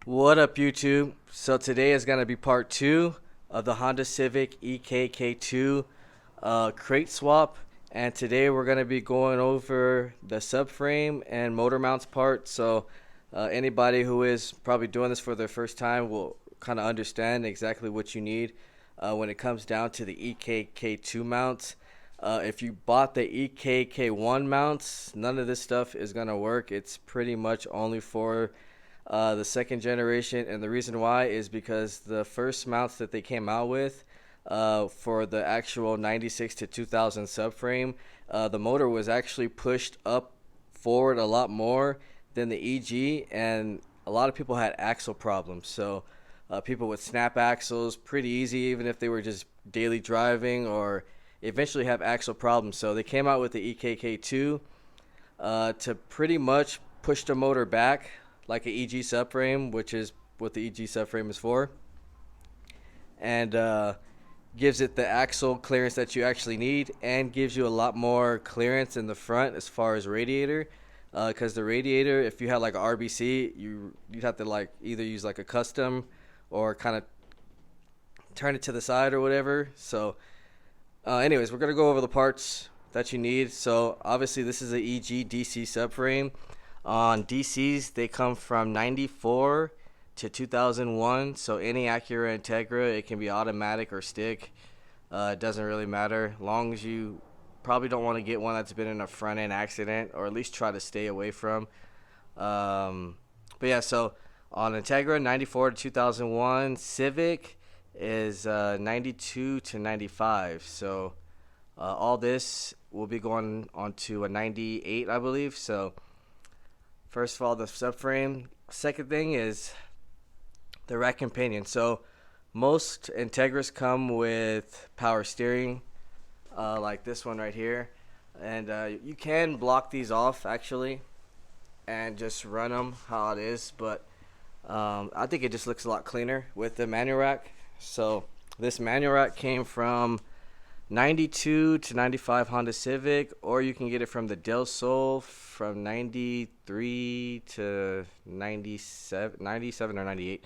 What up, YouTube? So today is gonna be part two of the Honda Civic ekk2 crate swap, and today we're gonna be going over the subframe and motor mounts part. So anybody who is probably doing this for their first time will kind of understand exactly what you need when it comes down to the ekk2 mounts. If you bought the ekk1 mounts, none of this stuff is gonna work. It's pretty much only for the second generation, and the reason why is because the first mounts that they came out with for the actual 96 to 2000 subframe, the motor was actually pushed up forward a lot more than the EG, and a lot of people had axle problems. So people would snap axles pretty easy, even if they were just daily driving, or eventually have axle problems. So they came out with the ekk2 to pretty much push the motor back like an EG subframe, which is what the EG subframe is for, and gives it the axle clearance that you actually need, and gives you a lot more clearance in the front as far as radiator. Because the radiator, if you had like a RBC, you'd have to like either use like a custom or kind of turn it to the side or whatever. So anyways, we're gonna go over the parts that you need. So obviously this is a EG DC subframe. On DCs, they come from 94 to 2001. So any Acura Integra, it can be automatic or stick. It doesn't really matter. Long as you probably don't want to get one that's been in a front end accident, or at least try to stay away from. But yeah, so on Integra, 94 to 2001. Civic is 92 to 95. So all this will be going onto a 98, I believe. So first of all, the subframe. Second thing is the rack and pinion. So most Integras come with power steering, like this one right here, and you can block these off actually and just run them how it is, but I think it just looks a lot cleaner with the manual rack. So this manual rack came from 92 to 95 Honda Civic, or you can get it from the Del Sol from 93 to 97 or 98.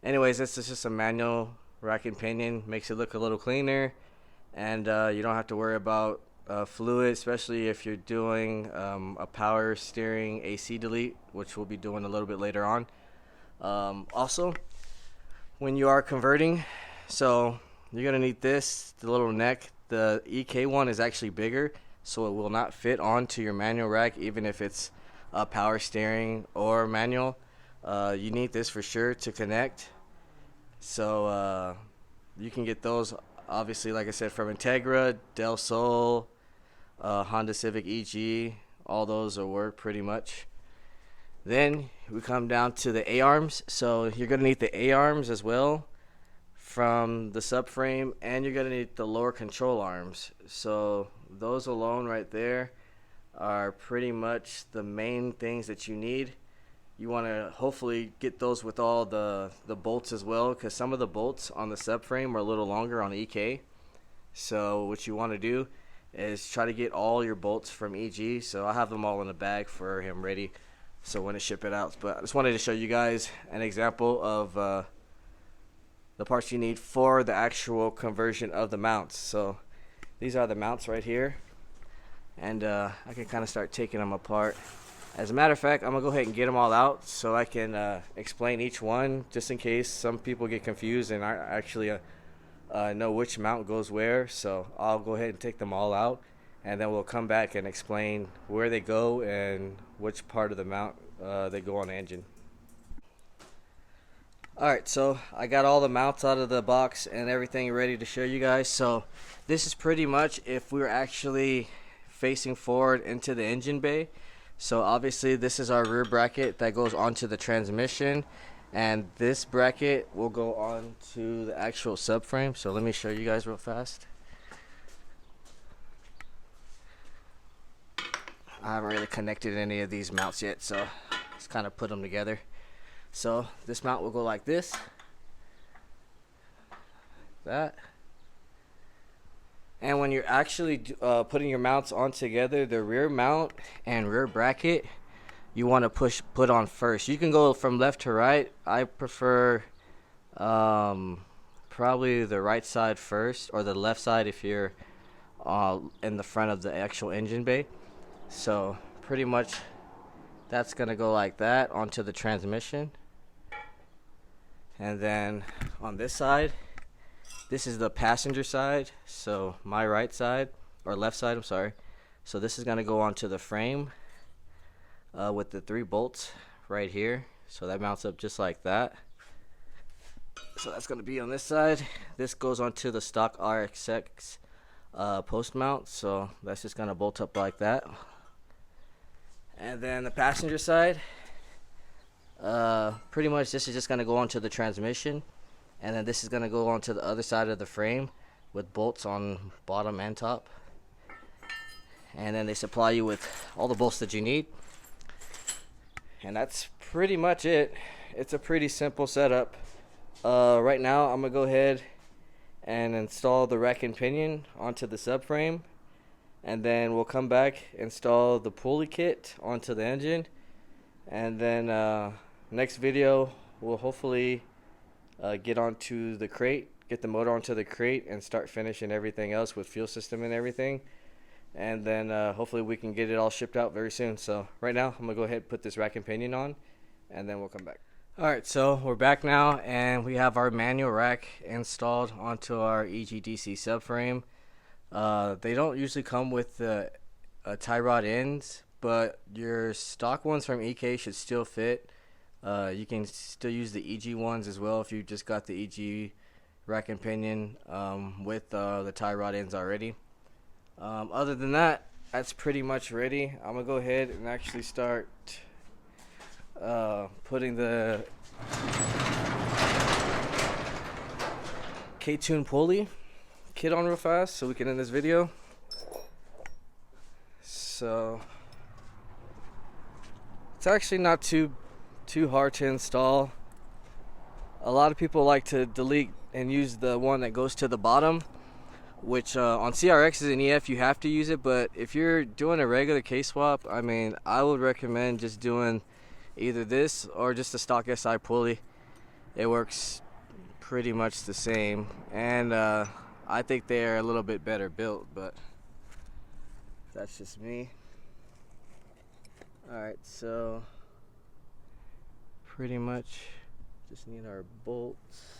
Anyways, this is just a manual rack and pinion. Makes it look a little cleaner, and you don't have to worry about fluid, especially if you're doing a power steering AC delete, which we'll be doing a little bit later on. Also, when you are converting, so you're gonna need this, the little neck. The EK one is actually bigger, so it will not fit onto your manual rack, even if it's power steering or manual. You need this for sure to connect. So you can get those, obviously, like I said, from Integra, Del Sol, Honda Civic EG. All those will work pretty much. Then we come down to the A-arms. So you're gonna need the A-arms as well from the subframe, and you're gonna need the lower control arms. So those alone right there are pretty much the main things that you need. You want to hopefully get those with all the bolts as well, because some of the bolts on the subframe are a little longer on EK. So what you want to do is try to get all your bolts from EG. So I have them all in a bag for him ready, so when to ship it out. But I just wanted to show you guys an example of the parts you need for the actual conversion of the mounts. So these are the mounts right here, and I can kind of start taking them apart. As a matter of fact, I'm gonna go ahead and get them all out so I can explain each one, just in case some people get confused and I actually know which mount goes where. So I'll go ahead and take them all out, and then we'll come back and explain where they go and which part of the mount they go on the engine. Alright, so I got all the mounts out of the box and everything ready to show you guys. So this is pretty much if we were actually facing forward into the engine bay. So obviously this is our rear bracket that goes onto the transmission, and this bracket will go on to the actual subframe. So let me show you guys real fast. I haven't really connected any of these mounts yet, so let's kind of put them together. So this mount will go like this, that, and when you're actually putting your mounts on together, the rear mount and rear bracket you want to put on first. You can go from left to right. I prefer probably the right side first, or the left side if you're in the front of the actual engine bay. So pretty much that's gonna go like that onto the transmission. And then on this side, this is the passenger side, so my right side, or left side, I'm sorry. So this is gonna go onto the frame with the 3 bolts right here. So that mounts up just like that. So that's gonna be on this side. This goes onto the stock RXX post mount, so that's just gonna bolt up like that. And then the passenger side, pretty much this is just gonna go onto the transmission, and then this is gonna go onto the other side of the frame with bolts on bottom and top. And then they supply you with all the bolts that you need, and that's pretty much it. It's a pretty simple setup. Right now I'm gonna go ahead and install the rack and pinion onto the subframe, and then we'll come back, install the pulley kit onto the engine, and then next video we'll hopefully get onto the crate, get the motor onto the crate, and start finishing everything else with fuel system and everything. And then hopefully we can get it all shipped out very soon. So right now I'm gonna go ahead and put this rack and pinion on, and then we'll come back. Alright, so we're back now, and we have our manual rack installed onto our EGDC subframe. They don't usually come with the tie rod ends, but your stock ones from EK should still fit. You can still use the EG ones as well if you just got the EG rack and pinion with the tie rod ends already. Other than that, that's pretty much ready. I'm gonna go ahead and actually start putting the k20a2 pulley kit on real fast so we can end this video. So it's actually not too hard to install. A lot of people like to delete and use the one that goes to the bottom, which on CRXs and EF you have to use it, but if you're doing a regular K-swap, I mean, I would recommend just doing either this or just a stock SI pulley. It works pretty much the same, and I think they're a little bit better built, but that's just me. Alright, so pretty much just need our bolts.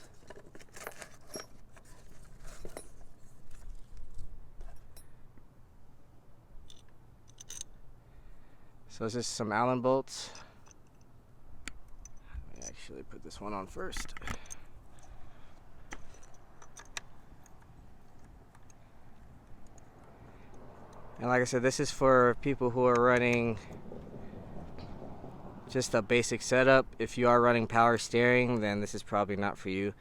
So it's just some Allen bolts. Let me actually put this one on first. And like I said, this is for people who are running just a basic setup. If you are running power steering, then this is probably not for you.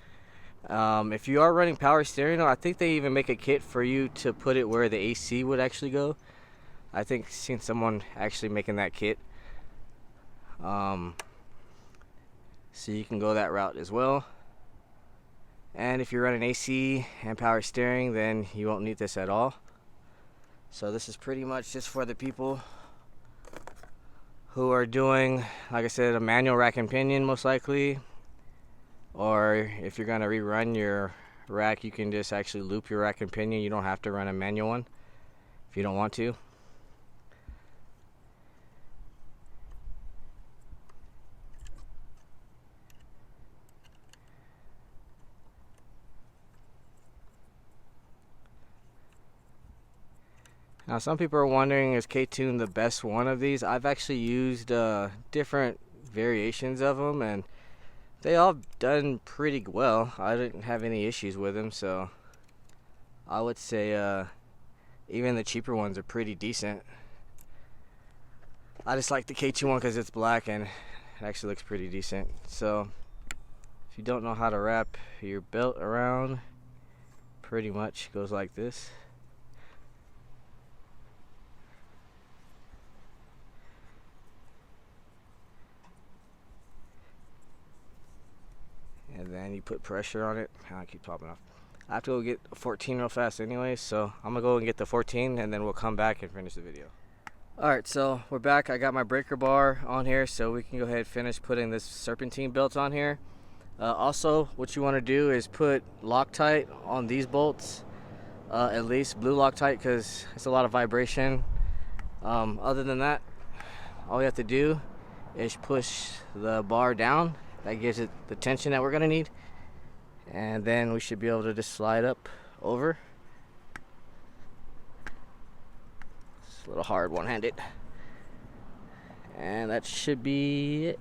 If you are running power steering, though, I think they even make a kit for you to put it where the AC would actually go. I think I've seen someone actually making that kit. So you can go that route as well. And if you're running AC and power steering, then you won't need this at all. So this is pretty much just for the people who are doing, like I said, a manual rack and pinion most likely. Or if you're gonna rerun your rack, you can just actually loop your rack and pinion. You don't have to run a manual one if you don't want to. Now some people are wondering, is k20 the best one of these? I've actually used different variations of them, and they all done pretty well. I didn't have any issues with them, so I would say even the cheaper ones are pretty decent. I just like the k20 one because it's black and it actually looks pretty decent. So if you don't know how to wrap your belt around, pretty much goes like this. And then you put pressure on it. I keep popping off. I have to go get a 14 real fast anyway, so I'm gonna go and get the 14 and then we'll come back and finish the video. Alright, so we're back. I got my breaker bar on here, so we can go ahead and finish putting this serpentine belt on here. Also, what you want to do is put Loctite on these bolts, at least blue Loctite, because it's a lot of vibration. Other than that, all you have to do is push the bar down. That gives it the tension that we're going to need. And then we should be able to just slide up over. It's a little hard one-handed. And that should be it.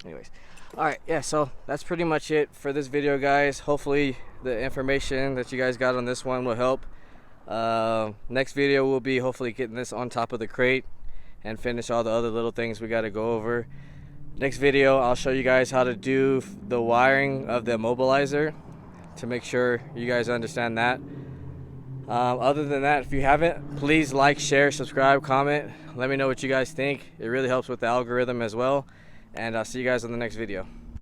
Anyways, alright, yeah, so that's pretty much it for this video, guys. Hopefully the information that you guys got on this one will help. Next video will be hopefully getting this on top of the crate and finish all the other little things we got to go over. Next video, I'll show you guys how to do the wiring of the immobilizer to make sure you guys understand that. Other than that, if you haven't, please like, share, subscribe, comment. Let me know what you guys think. It really helps with the algorithm as well. And I'll see you guys on the next video.